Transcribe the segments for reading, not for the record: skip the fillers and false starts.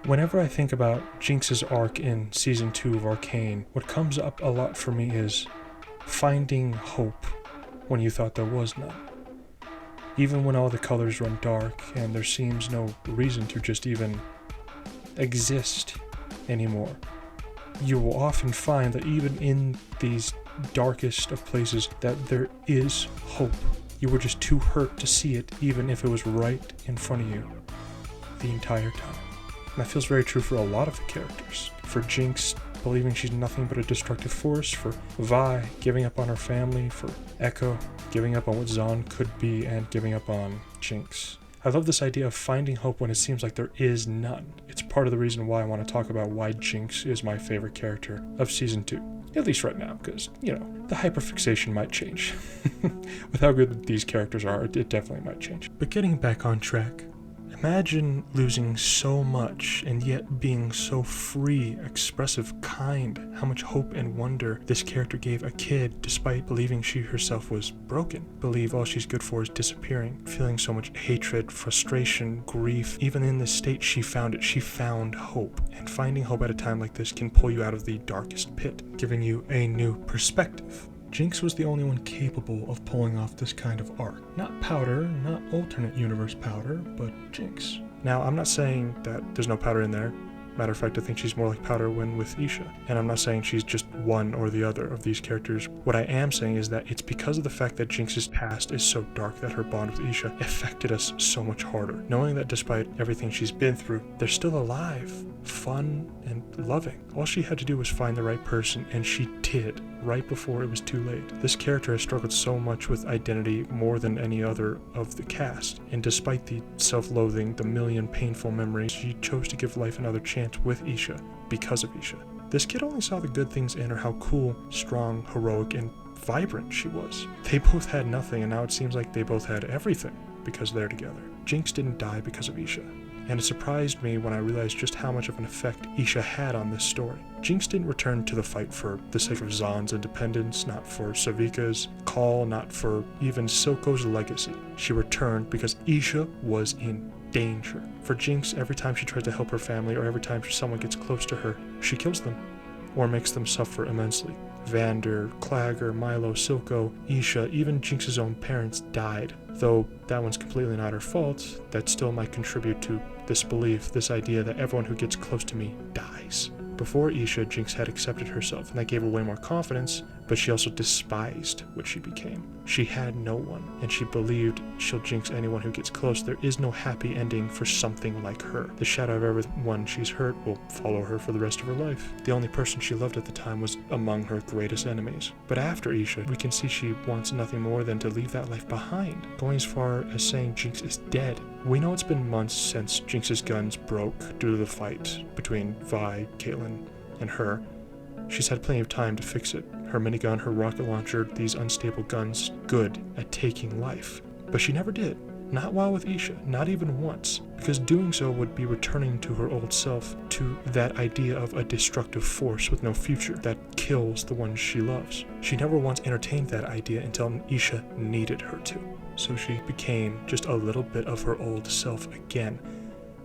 Whenever I think about Jinx's arc in Season 2 of Arcane, what comes up a lot for me is finding hope when you thought there was none. Even when all the colors run dark and there seems no reason to just even exist anymore, you will often find that even in these darkest of places that there is hope. You were just too hurt to see it, even if it was right in front of you the entire time. And that feels very true for a lot of the characters. For Jinx, believing she's nothing but a destructive force, for Vi giving up on her family, for Echo giving up on what Zaun could be and giving up on Jinx. I love this idea of finding hope when it seems like there is none. It's part of the reason why I want to talk about why Jinx is my favorite character of Season 2. At least right now, because, the hyperfixation might change. With how good these characters are, it definitely might change. But getting back on track, imagine losing so much and yet being so free, expressive, kind. How much hope and wonder this character gave a kid despite believing she herself was broken. Believe all she's good for is disappearing. Feeling so much hatred, frustration, grief. Even in this state she found it. She found hope. And finding hope at a time like this can pull you out of the darkest pit, giving you a new perspective. Jinx was the only one capable of pulling off this kind of arc. Not Powder, not alternate universe Powder, but Jinx. Now, I'm not saying that there's no Powder in there. Matter of fact, I think she's more like Powder when with Isha. And I'm not saying she's just one or the other of these characters. What I am saying is that it's because of the fact that Jinx's past is so dark that her bond with Isha affected us so much harder. Knowing that despite everything she's been through, they're still alive, fun, and loving. All she had to do was find the right person, and she did, right before it was too late. This character has struggled so much with identity more than any other of the cast, and despite the self-loathing, the million painful memories, she chose to give life another chance with Isha, because of Isha. This kid only saw the good things in her, how cool, strong, heroic, and vibrant she was. They both had nothing, and now it seems like they both had everything because they're together. Jinx didn't die because of Isha, and it surprised me when I realized just how much of an effect Isha had on this story. Jinx didn't return to the fight for the sake of Zaun's independence, not for Savika's call, not for even Silco's legacy. She returned because Isha was in danger. For Jinx, every time she tries to help her family or every time someone gets close to her, she kills them or makes them suffer immensely. Vander, Clagger, Milo, Silco, Isha, even Jinx's own parents died. Though that one's completely not her fault, that still might contribute to this belief, this idea that everyone who gets close to me dies. Before Isha, Jinx had accepted herself, and that gave her way more confidence, but she also despised what she became. She had no one, and she believed she'll jinx anyone who gets close. There is no happy ending for something like her. The shadow of everyone she's hurt will follow her for the rest of her life. The only person she loved at the time was among her greatest enemies. But after Isha, we can see she wants nothing more than to leave that life behind, going as far as saying Jinx is dead. We know it's been months since Jinx's guns broke due to the fight between Vi, Caitlyn, and her. She's had plenty of time to fix it. Her minigun, her rocket launcher, these unstable guns, good at taking life. But she never did. Not while with Isha, not even once, because doing so would be returning to her old self, to that idea of a destructive force with no future that kills the ones she loves. She never once entertained that idea until Isha needed her to. So she became just a little bit of her old self again.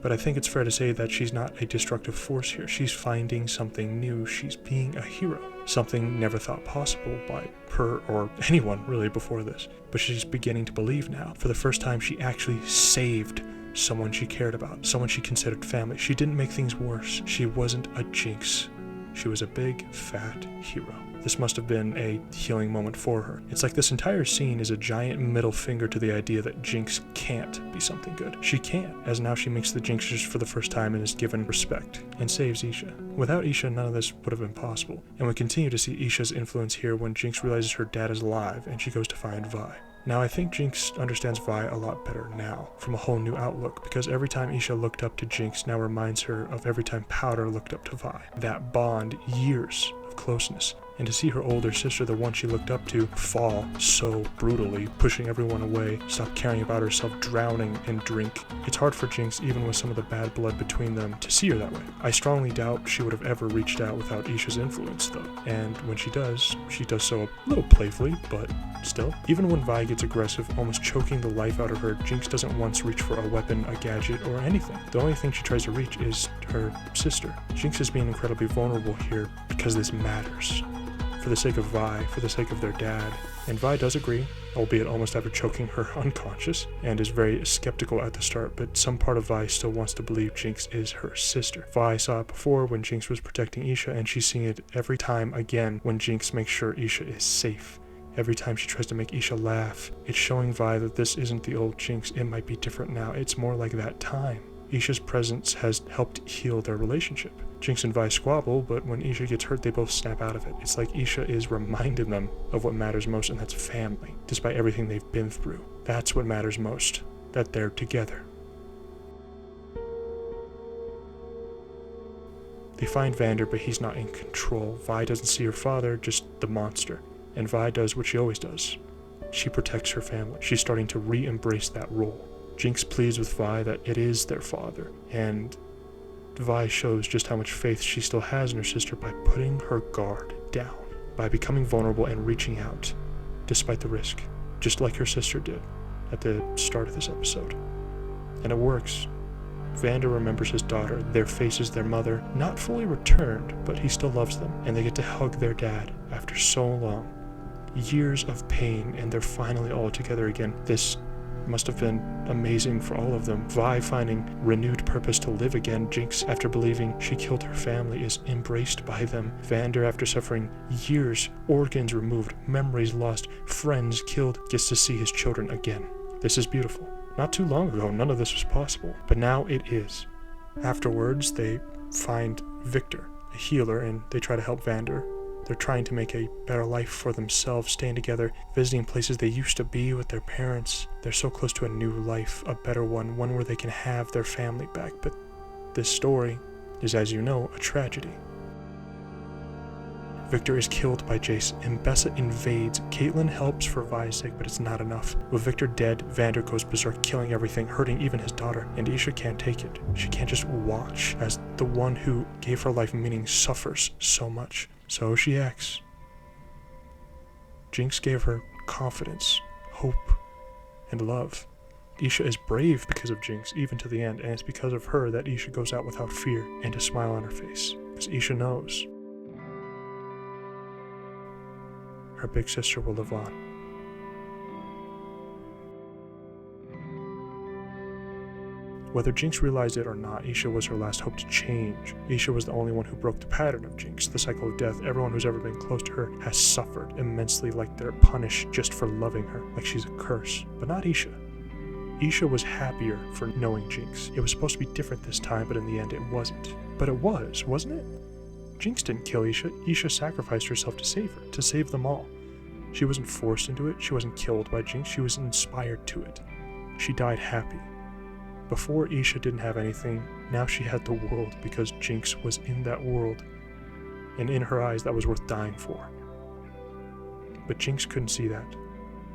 But I think it's fair to say that she's not a destructive force here. She's finding something new. She's being a hero. Something never thought possible by her or anyone really before this. But she's beginning to believe now. For the first time, she actually saved someone she cared about, someone she considered family. She didn't make things worse. She wasn't a Jinx. She was a big, fat hero. This must have been a healing moment for her. It's like this entire scene is a giant middle finger to the idea that Jinx can't be something good. She can, as now she meets the Jinxers for the first time and is given respect, and saves Isha. Without Isha, none of this would have been possible, and we continue to see Isha's influence here when Jinx realizes her dad is alive and she goes to find Vi. Now, I think Jinx understands Vi a lot better now, from a whole new outlook, because every time Isha looked up to Jinx now reminds her of every time Powder looked up to Vi. That bond, years of closeness. and to see her older sister, the one she looked up to, fall so brutally, pushing everyone away, stop caring about herself, drowning in drink. It's hard for Jinx, even with some of the bad blood between them, to see her that way. I strongly doubt she would have ever reached out without Isha's influence, though, and when she does so a little playfully, but still. Even when Vi gets aggressive, almost choking the life out of her, Jinx doesn't once reach for a weapon, a gadget, or anything. The only thing she tries to reach is her sister. Jinx is being incredibly vulnerable here because this matters. For the sake of Vi, for the sake of their dad. And Vi does agree, albeit almost after choking her unconscious, and is very skeptical at the start, but some part of Vi still wants to believe Jinx is her sister. Vi saw it before when Jinx was protecting Isha, and she's seeing it every time again when Jinx makes sure Isha is safe. Every time she tries to make Isha laugh, it's showing Vi that this isn't the old Jinx, it might be different now, it's more like that time. Isha's presence has helped heal their relationship. Jinx and Vi squabble, but when Isha gets hurt, they both snap out of it. It's like Isha is reminding them of what matters most, and that's family, despite everything they've been through. That's what matters most, that they're together. They find Vander, but he's not in control. Vi doesn't see her father, just the monster. And Vi does what she always does. She protects her family. She's starting to re-embrace that role. Jinx pleads with Vi that it is their father, and Vi shows just how much faith she still has in her sister by putting her guard down, by becoming vulnerable and reaching out, despite the risk, just like her sister did at the start of this episode. And it works. Vander remembers his daughter, their faces, their mother, not fully returned, but he still loves them, and they get to hug their dad after so long. Years of pain, and they're finally all together again. This must have been amazing for all of them. Vi finding renewed purpose to live again. Jinx, after believing she killed her family, is embraced by them. Vander, after suffering years, organs removed, memories lost, friends killed, gets to see his children again. This is beautiful. Not too long ago, none of this was possible, but now it is. Afterwards, they find Victor, a healer, and they try to help Vander. They're trying to make a better life for themselves, staying together, visiting places they used to be with their parents. They're so close to a new life, a better one where they can have their family back. But this story is, as you know, a tragedy. Victor is killed by Jace, and Bessa invades. Caitlyn helps for Vi's sake, but it's not enough. With Victor dead, Vander goes berserk, killing everything, hurting even his daughter, and Isha can't take it. She can't just watch as the one who gave her life meaning suffers so much. So she acts. Jinx gave her confidence, hope, and love. Isha is brave because of Jinx, even to the end, and it's because of her that Isha goes out without fear and a smile on her face. Because Isha knows her big sister will live on. Whether Jinx realized it or not, Isha was her last hope to change. Isha was the only one who broke the pattern of Jinx, the cycle of death. Everyone who's ever been close to her has suffered immensely, like they're punished just for loving her, like she's a curse. But not Isha. Isha was happier for knowing Jinx. It was supposed to be different this time, but in the end it wasn't. But it was, wasn't it? Jinx didn't kill Isha. Isha sacrificed herself to save her, to save them all. She wasn't forced into it. She wasn't killed by Jinx. She was inspired to it. She died happy. Before, Isha didn't have anything. Now she had the world because Jinx was in that world. And in her eyes, that was worth dying for. But Jinx couldn't see that.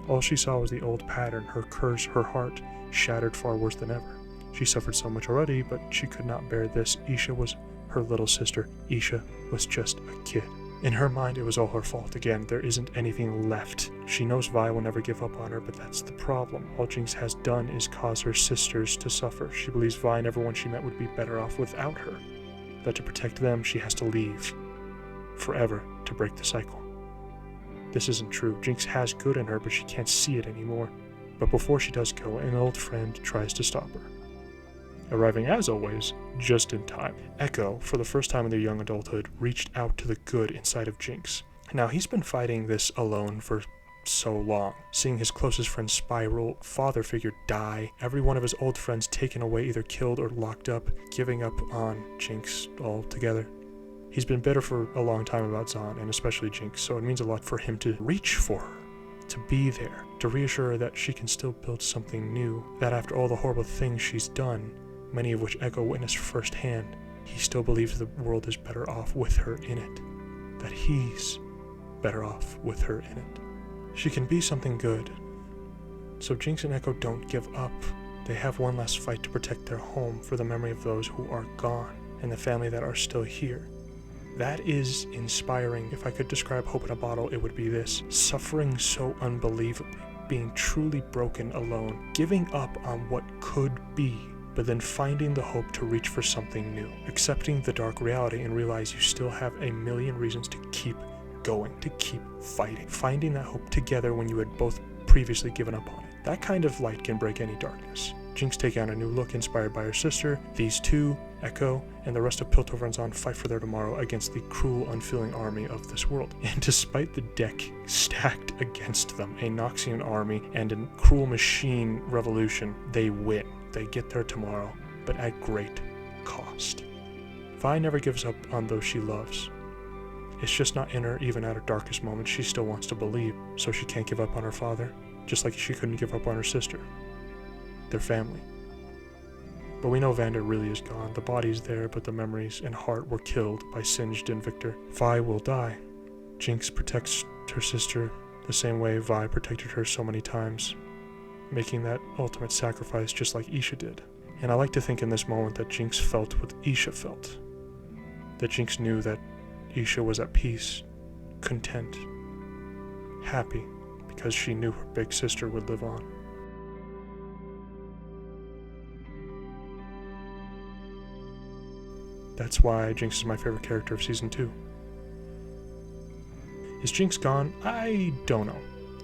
All she saw was the old pattern, her curse, her heart, shattered far worse than ever. She suffered so much already, but she could not bear this. Isha was her little sister. Isha was just a kid. In her mind, it was all her fault again. There isn't anything left. She knows Vi will never give up on her, but that's the problem. All Jinx has done is cause her sisters to suffer. She believes Vi and everyone she met would be better off without her. That to protect them, she has to leave. Forever, to break the cycle. This isn't true. Jinx has good in her, but she can't see it anymore. But before she does go, an old friend tries to stop her. Arriving, as always, just in time. Echo, for the first time in their young adulthood, reached out to the good inside of Jinx. Now, he's been fighting this alone for so long, seeing his closest friend spiral, father figure die, every one of his old friends taken away, either killed or locked up, giving up on Jinx altogether. He's been bitter for a long time about Zahn, and especially Jinx, so it means a lot for him to reach for her, to be there, to reassure her that she can still build something new, that after all the horrible things she's done, many of which Echo witnessed firsthand, he still believes the world is better off with her in it. That he's better off with her in it. She can be something good. So Jinx and Echo don't give up. They have one last fight to protect their home for the memory of those who are gone and the family that are still here. That is inspiring. If I could describe hope in a bottle, it would be this. Suffering so unbelievably, being truly broken alone, giving up on what could be, but then finding the hope to reach for something new, accepting the dark reality and realize you still have a million reasons to keep going, to keep fighting, finding that hope together when you had both previously given up on it. That kind of light can break any darkness. Jinx taking on a new look inspired by her sister. These two, Echo, and the rest of Piltover and Zahn fight for their tomorrow against the cruel, unfeeling army of this world. And despite the deck stacked against them, a Noxian army and a cruel machine revolution, they win. They get there tomorrow, but at great cost. Vi never gives up on those she loves. It's just not in her, even at her darkest moments. She still wants to believe, so she can't give up on her father, just like she couldn't give up on her sister. Their family. But we know Vander really is gone. The body's there, but the memories and heart were killed by Singed and Victor. Vi will die. Jinx protects her sister the same way Vi protected her so many times, making that ultimate sacrifice just like Isha did. And I like to think in this moment that Jinx felt what Isha felt. That Jinx knew that Isha was at peace, content, happy, because she knew her big sister would live on. That's why Jinx is my favorite character of Season 2. Is Jinx gone? I don't know.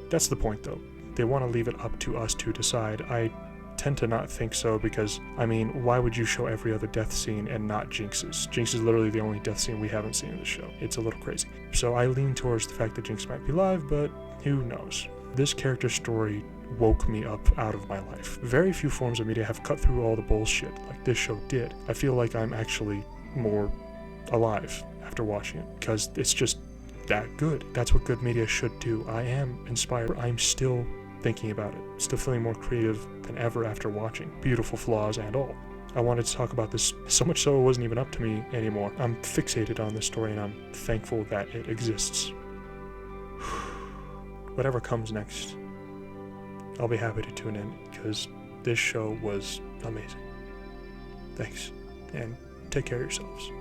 That's the point, though. They want to leave it up to us to decide. I tend to not think so because, I mean, why would you show every other death scene and not Jinx's? Jinx is literally the only death scene we haven't seen in the show. It's a little crazy. So I lean towards the fact that Jinx might be alive, but who knows? This character story woke me up out of my life. Very few forms of media have cut through all the bullshit like this show did. I feel like I'm actually more alive after watching it because it's just that good. That's what good media should do. I am inspired. I'm still thinking about it, still feeling more creative than ever after watching. Beautiful flaws and all. I wanted to talk about this so much so it wasn't even up to me anymore. I'm fixated on this story and I'm thankful that it exists. Whatever comes next, I'll be happy to tune in because this show was amazing. Thanks, and take care of yourselves.